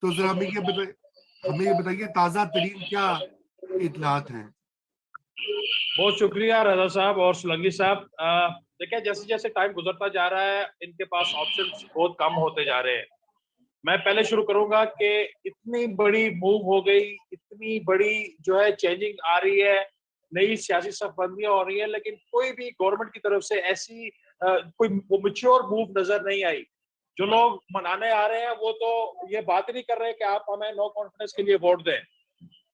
तो जरा हमें ये बताइए ताजा तरीन क्या इत्तलात हैं। बहुत शुक्रिया रजा साहब और सुलंगी साहब। देखिए, जैसे जैसे टाइम गुजरता जा रहा है इनके पास ऑप्शंस बहुत कम होते जा रहे हैं। मैं पहले शुरू करूंगा कि इतनी बड़ी मूव हो गई, इतनी बड़ी जो है चेंजिंग आ रही है, नई सियासी सफबंदियां हो रही है, लेकिन कोई भी गवर्नमेंट की तरफ से ऐसी कोई मैच्योर मूव नजर नहीं आई। जो लोग मनाने आ रहे हैं वो तो ये बात ही नहीं कर रहे कि आप हमें नो कॉन्फिडेंस के लिए वोट दें।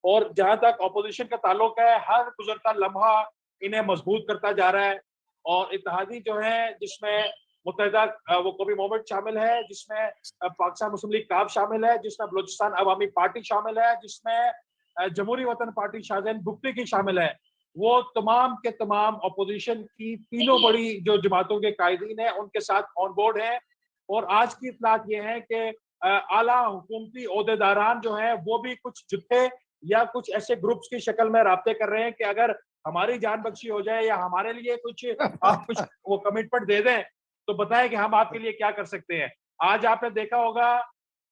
और जहां तक ऑपोजिशन का ताल्लुक है, हर गुजरता लम्हा इन्हें मजबूत करता जा रहा है। और इत्तेहादी जो है, जिसमें मुत्तहिदा वो कौमी मूवमेंट शामिल है, जिसमें पाकिस्तान मुस्लिम लीग काब शामिल है, जिसमें बलूचिस्तान अवामी पार्टी शामिल है, जिसमें जमहूरी वतन पार्टी शाहजैन भुगती की शामिल है, वो तमाम के तमाम अपोजिशन की तीनों बड़ी जो जमातों के कायदीन है उनके साथ ऑन बोर्ड है। और आज की इत्तलात ये है कि आला हुकूमती ओहदेदारान जो है वो भी कुछ जुत्थे या कुछ ऐसे ग्रुप्स की शक्ल में राब्ते कर रहे हैं कि अगर हमारी जान बख्शी हो जाए या हमारे लिए कुछ आप कुछ वो कमिटमेंट दे दें तो बताएं कि हम आपके लिए क्या कर सकते हैं। आज आपने देखा होगा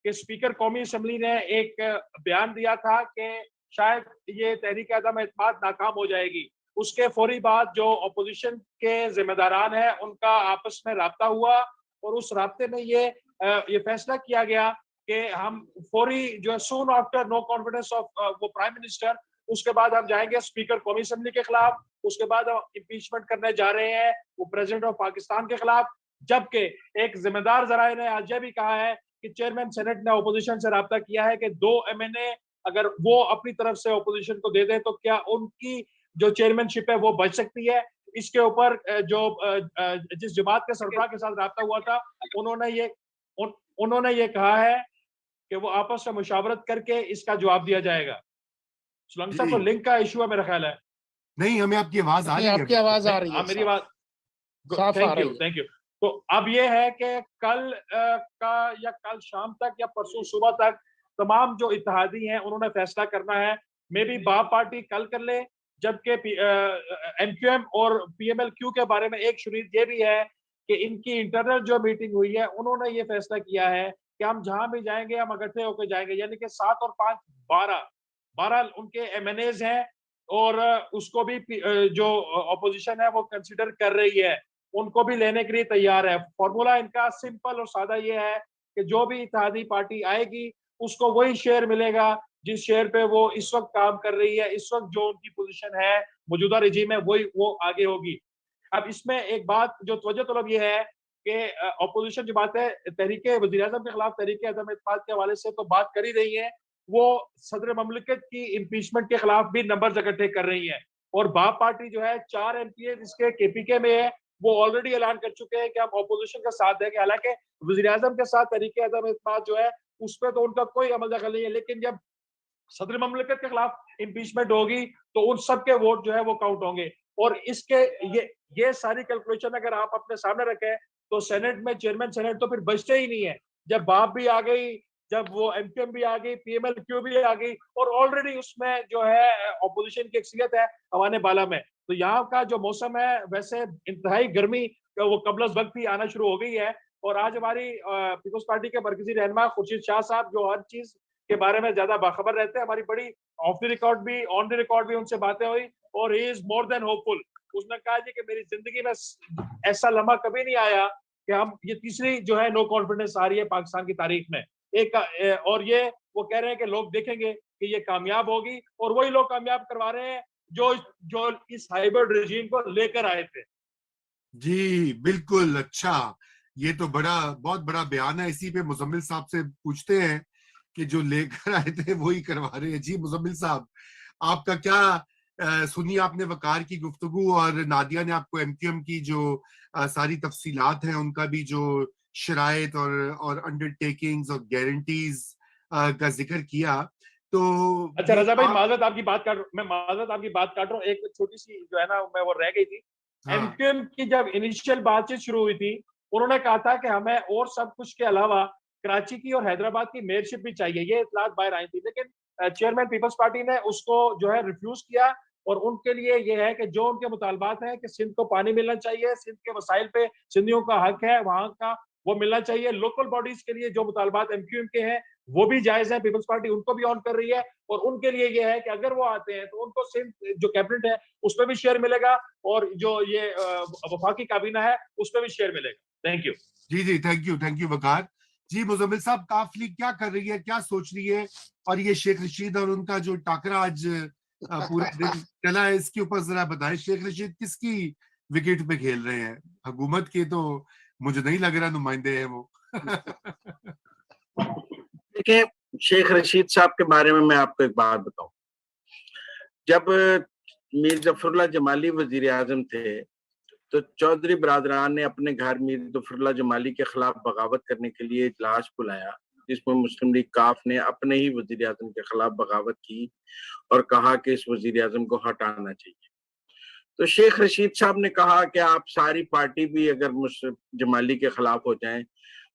कि स्पीकर कौमी असम्बली ने एक बयान दिया था कि शायद ये तहरीक अदम एतमाद नाकाम हो जाएगी। उसके फौरी बाद जो अपोजिशन के जिम्मेदारान हैं उनका आपस में राब्ता हुआ और उस राब्ते में ये फैसला किया गया कि हम फौरी जो है soon after no confidence of वो प्राइम मिनिस्टर, उसके बाद हम जाएंगे स्पीकर कौमी असम्बली के खिलाफ, उसके बाद हम इम्पीचमेंट करने जा रहे हैं वो प्रेसिडेंट ऑफ पाकिस्तान के खिलाफ। जबकि एक जिम्मेदार जराये ने आज यह भी कहा है कि चेयरमैन सेनेट ने अपोजिशन से राब्ता किया है कि 2 MNA अगर वो अपनी तरफ से अपोजिशन को दे दें तो क्या उनकी जो चेयरमैनशिप है वो बच सकती है। इसके ऊपर जिस जमात के सरबराह के साथ राब्ता हुआ था उन्होंने ये कहा है कि वो आपस में मुशावरत करके इसका जवाब दिया जाएगा। सुलंग साहब को जी लिंक का इशू है मेरा ख्याल है। नहीं, हमें आपकी आवाज आ नहीं, रही है आपकी अभी तक। आवाज आ रही है, मेरी बात साफ आ थैंक यू रही है। Thank you. तो अब ये है कि कल का या कल शाम तक या परसों सुबह तक तमाम जो इत्तेहादी हैं उन्होंने फैसला करना है। मे बी बाप पार्टी कल कर ले, जबकि MQM और PMLQ के बारे में एक शुरीत ये भी है कि इनकी इंटरनल जो मीटिंग हुई है उन्होंने ये फैसला किया है कि हम जहां भी जाएंगे हम इकट्ठे होकर जाएंगे, यानी कि 7 और 5 12 उनके MNAs हैं। और उसको भी जो अपोजिशन है वो कंसिडर कर रही है, उनको भी लेने के लिए तैयार है। फॉर्मूला इनका सिंपल और सादा ये है कि जो भी इत्तेहादी पार्टी आएगी उसको वही शेयर मिलेगा जिस शेयर पे वो इस वक्त काम कर रही है। इस वक्त जो उनकी पोजीशन है मौजूदा रिजीम में वही वो आगे होगी। अब इसमें एक बात जो तवज्जो तलब ये है कि अपोजिशन जो बात है तहरीक वज़ीर-ए-आज़म के खिलाफ तहरीक अदम एतमाद के हवाले से तो बात कर ही रही है, वो सदर ममलिकत की इम्पीचमेंट के खिलाफ भी नंबर इकट्ठे कर रही है। और बाप पार्टी जो है 4 MPs इसके KPK में है, वो ऑलरेडी ऐलान कर चुके हैं कि हम अपोजिशन का साथ देंगे। हालांकि वज़ीर-ए-आज़म के साथ तहरीक अदम एतमाद जो है उसपे तो उनका कोई अमल दखल नहीं है, लेकिन जब सदर ममलिकत के खिलाफ इम्पीचमेंट होगी तो उन सबके वोट जो है वो काउंट होंगे। और इसके ये सारी कैलकुलेशन अगर आप अपने सामने रखें तो सेनेट में चेयरमैन सेनेट तो फिर बचते ही नहीं है। जब बाप भी आ गई, जब वो MQM भी आ गई, PMLQ भी आ गई और ऑलरेडी उसमें जो है अपोजिशन की अक्सरियत है हवाने बाला में। तो यहाँ का जो मौसम है वैसे इंतहाई गर्मी वो कबल अज़ वक्त ही आना शुरू हो गई है। और आज हमारी पीपल्स पार्टी के मरकजी रहनुमा खुर्शीद शाह साहब जो हर चीज के बारे में ज्यादा बाखबर रहते हैं, हमारी बड़ी ऑफ द रिकॉर्ड भी ऑन द रिकॉर्ड भी उनसे बातें हुई और he is more than hopeful. उसने कहा जी कि मेरी जिंदगी में ऐसा लम्हा कभी नहीं आया कि हम ये तीसरी जो है नो कॉन्फिडेंस आ रही है पाकिस्तान की तारीख में। एक और ये वो कह रहे हैं कि लोग देखेंगे कि ये कामयाब होगी और वही लोग कामयाब करवा रहे हैं जो जो इस हाइब्रिड रेजीम को लेकर आए थे। जी बिल्कुल। अच्छा, ये तो बहुत बड़ा बयान है। इसी पे मुजम्मिल साहब से पूछते हैं कि जो लेकर आए थे वही करवा रहे हैं। जी मुजम्मिल साहब, आपका क्या सुनी आपने वकार की गुफ्तगू और नादिया ने आपको MQM की जो सारी तफसीलात हैं उनका भी जो शराइत और अंडरटेकिंग्स और गारंटीज का जिक्र किया। तो अच्छा ये रजा भाई, आप माजरत आपकी बात काट रहा हूँ। एक छोटी सी जो है ना मैं वो रह गई थी। हाँ MQM की जब इनिशियल बातचीत शुरू हुई थी उन्होंने कहा था कि हमें और सब कुछ के अलावा कराची की और हैदराबाद की मेयरशिप भी चाहिए, ये इतलात बाहर आई थी। लेकिन चेयरमैन पीपल्स पार्टी ने उसको जो है रिफ्यूज किया और उनके लिए ये है कि जो उनके मुतालबात हैं कि सिंध को पानी मिलना चाहिए, सिंध के वसाइल पे सिंधियों का हक है, वहां का वो मिलना चाहिए। लोकल बॉडीज के लिए जो मुतालबात MQM के हैं वो भी जायज है, पीपल्स पार्टी उनको भी ऑन कर रही है, और उनके लिए ये है कि अगर वो आते हैं तो उनको सेम जो कैबिनेट है उसमें भी शेयर मिलेगा, और जो ये वफाकी काबीना है उसमें भी शेयर मिलेगा। Thank you. जी, thank you Waqar ji. Muzammil sahab, Qaf league क्या कर रही है, क्या सोच रही है, और ये शेख रशीद और उनका जो टाकरा आज पूरा दिन चला है, इसके ऊपर जरा बताएं। शेख रशीद किसकी विकेट पे खेल रहे हैं? हुकूमत के तो मुझे नहीं लग रहा नुमाइंदे हैं वो। देखिए, शेख रशीद साहब के बारे में मैं आपको एक बात बताऊं। जब मीर जफरुल्लाह जमाली वजीर आजम थे, तो चौधरी बरादरान ने अपने घर मीर जफरुल्लाह जमाली के खिलाफ बगावत करने के लिए इजलास बुलाया, जिसमें मुस्लिम लीग काफ ने अपने ही वजीर आजम के खिलाफ बगावत की और कहा कि इस वजीर आजम को हटाना चाहिए। तो शेख रशीद साहब ने कहा कि आप सारी पार्टी भी अगर जमाली के खिलाफ हो जाएं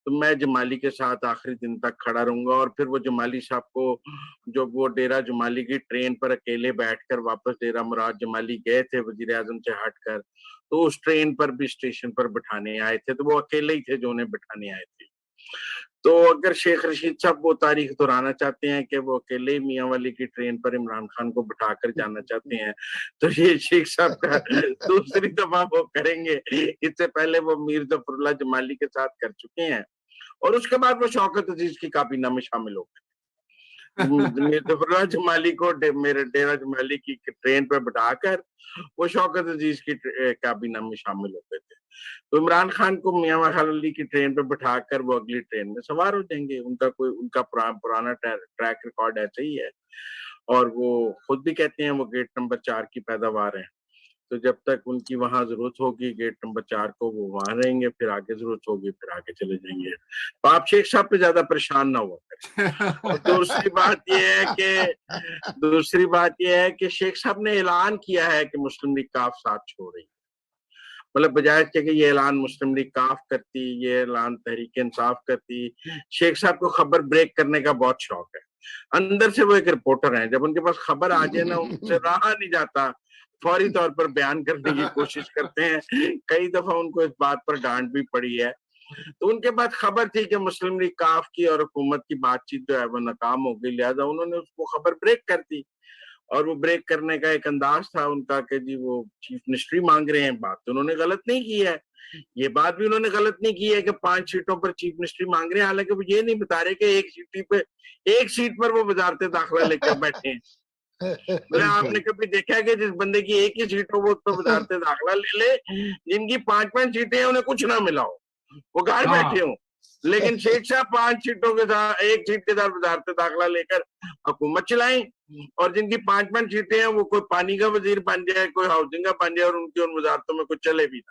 तो मैं जमाली के साथ आखिरी दिन तक खड़ा रहूंगा। और फिर वो जमाली साहब को, जो वो डेरा जमाली की ट्रेन पर अकेले बैठकर वापस डेरा मुराद जमाली गए थे वजीर आजम से हटकर, तो उस ट्रेन पर भी स्टेशन पर बिठाने आए थे, तो वो अकेले ही थे जो उन्हें बिठाने आए थे। तो अगर शेख रशीद साहब वो तारीख दोहराना चाहते हैं कि वो अकेले मियाँ वाली की ट्रेन पर इमरान खान को बिठाकर जाना चाहते हैं, तो ये शेख साहब का दूसरी दफा वो करेंगे। इससे पहले वो मीर जफरुल्लाह जमाली के साथ कर चुके हैं, और उसके बाद वो शौकत अजीज की काबीना में शामिल हो गए। मीर जफरुल्लाह जमाली को मेरे डेरा जमाली की ट्रेन पर बिठाकर वो शौकत अजीज की काबीना में शामिल हो गए थे। तो इमरान खान को मियां वखार अली की ट्रेन पर बिठाकर वो अगली ट्रेन में सवार हो जाएंगे। उनका पुराना ट्रैक रिकॉर्ड ऐसे ही है, और वो खुद भी कहते हैं वो गेट नंबर 4 की पैदावार है। तो जब तक उनकी वहां जरूरत होगी गेट नंबर 4 को, वो वहां रहेंगे, फिर आगे जरूरत होगी फिर आगे चले जाएंगे। तो आप शेख साहब पे ज्यादा परेशान ना हुआ करें। और दूसरी बात यह है कि शेख साहब ने ऐलान किया है कि मुस्लिम लीग काफ साथ छोड़ रही है। मतलब बजाय इसके कि ये ऐलान मुस्लिम लीग काफ करती, ये ऐलान तहरीक इंसाफ करती, शेख साहब को खबर ब्रेक करने का बहुत शौक है। अंदर से वो एक रिपोर्टर हैं, जब उनके पास खबर आ जाए ना, उनसे रहा नहीं जाता, फौरी तौर पर बयान करने की कोशिश करते हैं। कई दफा उनको इस बात पर डांट भी पड़ी है। तो उनके पास खबर थी कि मुस्लिम लीग काफ की और हुकूमत की बातचीत जो है वो नाकाम हो गई, लिहाजा उन्होंने उसको खबर ब्रेक कर दी। और वो ब्रेक करने का एक अंदाज था उनका कि जी वो चीफ मिनिस्ट्री मांग रहे हैं। बात तो उन्होंने गलत नहीं की है, ये बात भी उन्होंने गलत नहीं की है कि 5 सीटों पर चीफ मिनिस्ट्री मांग रहे हैं। हालांकि वो ये नहीं बता रहे कि एक सीट पर वो वजारत दाखिला लेकर बैठे हैं। मतलब आपने कभी देखा है कि जिस बंदे की एक ही सीट हो वो तो वजारत दाखिला ले ले, जिनकी 5-5 सीटें हैं उन्हें कुछ ना मिला हो, वो घर बैठे हो। लेकिन शेख साहब 5 सीटों के साथ, एक सीट के साथ वजारत दाखिला लेकर हुकूमत चलाएं, और जिनकी 5-5 सीटें हैं वो कोई पानी का वजीर बन जाए, कोई हाउसिंग का बन जाए, और उनकी उन वजारतों में कुछ चले भी ना।